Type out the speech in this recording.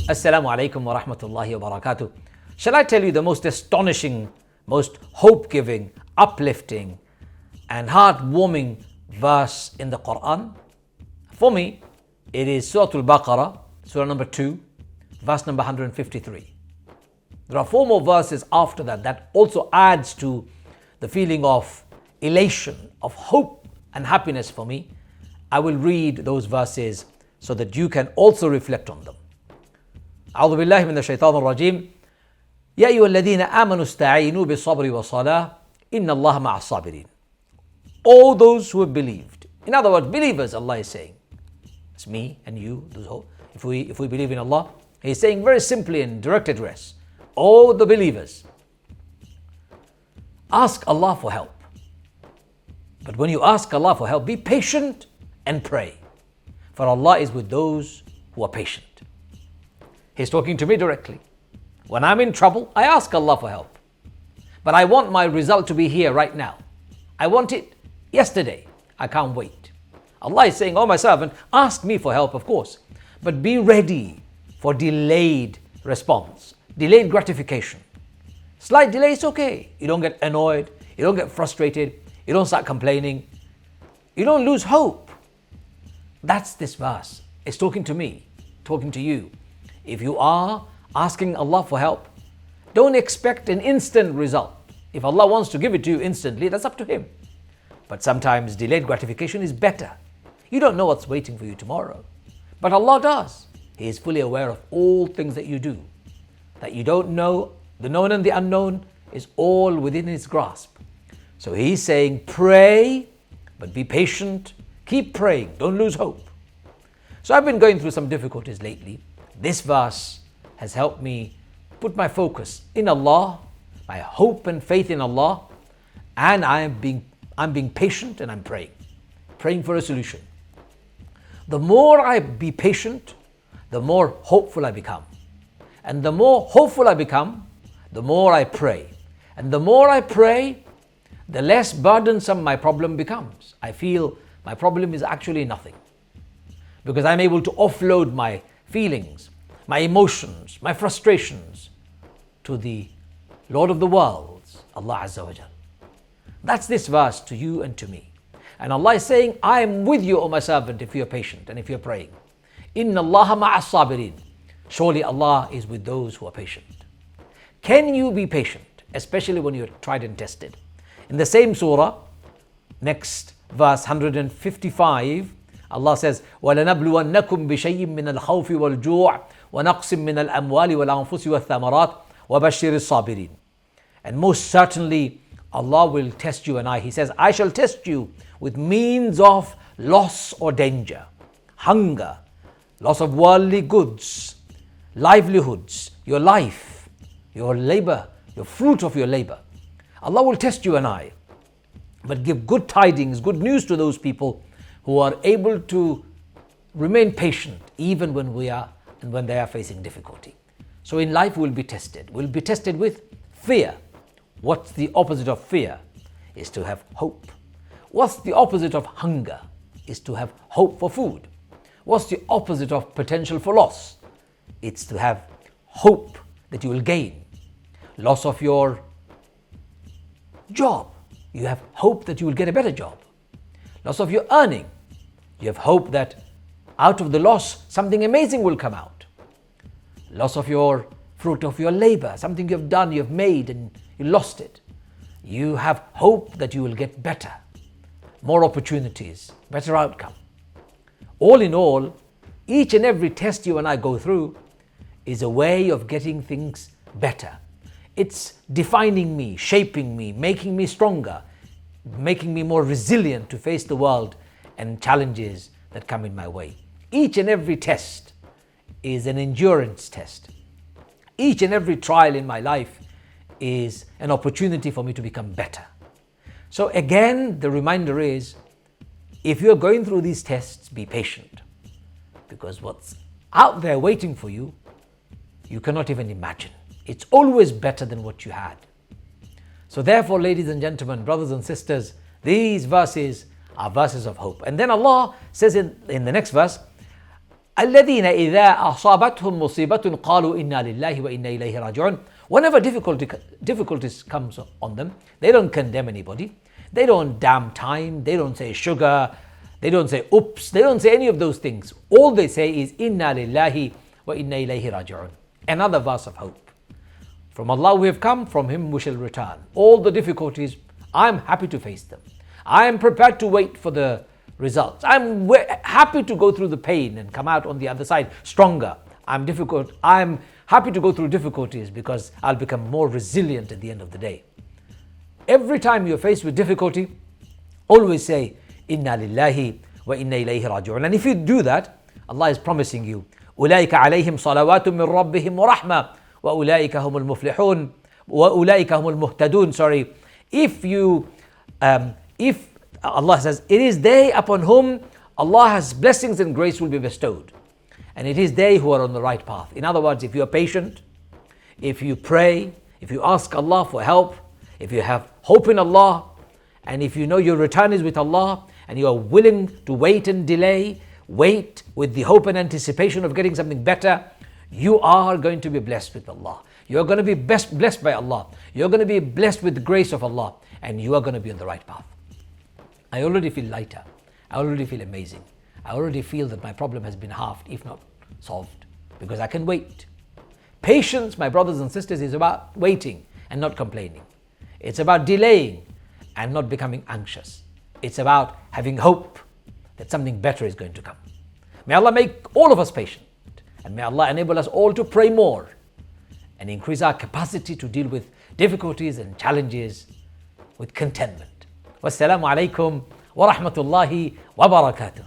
Assalamu alaikum wa rahmatullahi wa barakatuh. Shall I tell you the most astonishing, most hope-giving, uplifting and heart-warming verse in the Qur'an? For me, it is Surah Al-Baqarah, Surah number 2, verse number 153. There are 4 more verses after that also adds to the feeling of elation, of hope and happiness for me. I will read those verses so that you can also reflect on them. أعوذ بالله من الشيطان الرجيم يا أيها الذين آمنوا استعينوا بالصبر والصلاة إن الله مع الصابرين. All those who have believed. In other words, believers, Allah is saying. It's me and you. If we believe in Allah, He's saying very simply in direct address, all the believers, ask Allah for help. But when you ask Allah for help, be patient and pray. For Allah is with those who are patient. He's talking to me directly. When I'm in trouble, I ask Allah for help. But I want my result to be here right now. I want it yesterday. I can't wait. Allah is saying, oh my servant, ask me for help, of course. But be ready for delayed response, delayed gratification. Slight delay is okay. You don't get annoyed. You don't get frustrated. You don't start complaining. You don't lose hope. That's this verse. It's talking to me, talking to you. If you are asking Allah for help, don't expect an instant result. If Allah wants to give it to you instantly, that's up to Him. But sometimes delayed gratification is better. You don't know what's waiting for you tomorrow. But Allah does. He is fully aware of all things that you do. That you don't know, the known and the unknown is all within His grasp. So He's saying, pray, but be patient. Keep praying. Don't lose hope. So I've been going through some difficulties lately. This verse has helped me put my focus in Allah, my hope and faith in Allah, and I'm being patient and I'm praying for a solution. The more I be patient, the more hopeful I become. And the more hopeful I become, the more I pray. And the more I pray, the less burdensome my problem becomes. I feel my problem is actually nothing. Because I'm able to offload my feelings, my emotions, my frustrations to the Lord of the worlds, Allah Azza wa Jal. That's this verse to you and to me. And Allah is saying, I am with you, O my servant, if you're patient and if you're praying. Inna Allaha ma'a sabirin. Surely Allah is with those who are patient. Can you be patient, especially when you're tried and tested? In the same surah, next verse 155, Allah says, وَلَنَبْلُوَنَّكُمْ بِشَيْءٍ مِّنَ الْخَوْفِ وَالْجُوعِ وَنَقْصٍ مِّنَ الْأَمْوَالِ وَالْأَنفُسِ وَالثَّمَرَاتِ وَبَشِّرِ الصَّابِرِينَ. And most certainly, Allah will test you and I. He says, I shall test you with means of loss or danger, hunger, loss of worldly goods, livelihoods, your life, your labor, your fruit of your labor. Allah will test you and I, but give good tidings, good news to those people who are able to remain patient even when they are facing difficulty. So in life we'll be tested. We'll be tested with fear. What's the opposite of fear? Is to have hope. What's the opposite of hunger? Is to have hope for food. What's the opposite of potential for loss? It's to have hope that you will gain. Loss of your job. You have hope that you will get a better job. Loss of your earning. You have hope that out of the loss, something amazing will come out. Loss of your fruit of your labor, something you have done, you have made and you lost it. You have hope that you will get better, more opportunities, better outcome. All in all, each and every test you and I go through is a way of getting things better. It's defining me, shaping me, making me stronger, making me more resilient to face the world and challenges that come in my way. Each and every test is an endurance test. Each and every trial in my life is an opportunity for me to become better. So again, the reminder is, if you're going through these tests, be patient. Because what's out there waiting for you, you cannot even imagine. It's always better than what you had. So therefore, ladies and gentlemen, brothers and sisters, these verses are verses of hope. And then Allah says in the next verse, الذين إذا أصابتهم مصيبة قالوا إنا لله وإنا إليه راجعون. Whenever difficulties comes on them, they don't condemn anybody. They don't damn time. They don't say sugar. They don't say oops. They don't say any of those things. All they say is Inna lillahi wa inna ilayhi raji'un. Another verse of hope. From Allah we have come, from Him we shall return. All the difficulties, I'm happy to face them. I am prepared to wait for the results. I'm happy to go through the pain and come out on the other side stronger. I'm happy to go through difficulties because I'll become more resilient at the end of the day. Every time you're faced with difficulty, always say, Inna lillahi wa inna ilayhi raji'un. And if you do that, Allah is promising you, أولئك عليهم صلوات من ربهم ورحمة وأولئك هم المفلحون وأولئك هم المهتدون. Sorry. If Allah says, it is they upon whom Allah's blessings and grace will be bestowed. And it is they who are on the right path. In other words, if you are patient, if you pray, if you ask Allah for help, if you have hope in Allah, and if you know your return is with Allah, and you are willing to wait and delay, wait with the hope and anticipation of getting something better, you are going to be blessed with Allah. You are going to be blessed by Allah. You are going to be blessed with the grace of Allah, and you are going to be on the right path. I already feel lighter. I already feel amazing. I already feel that my problem has been halved, if not solved, because I can wait. Patience, my brothers and sisters, is about waiting and not complaining. It's about delaying and not becoming anxious. It's about having hope that something better is going to come. May Allah make all of us patient, and may Allah enable us all to pray more and increase our capacity to deal with difficulties and challenges with contentment. Wassalamu alaikum wa rahmatullahi wa barakatuh.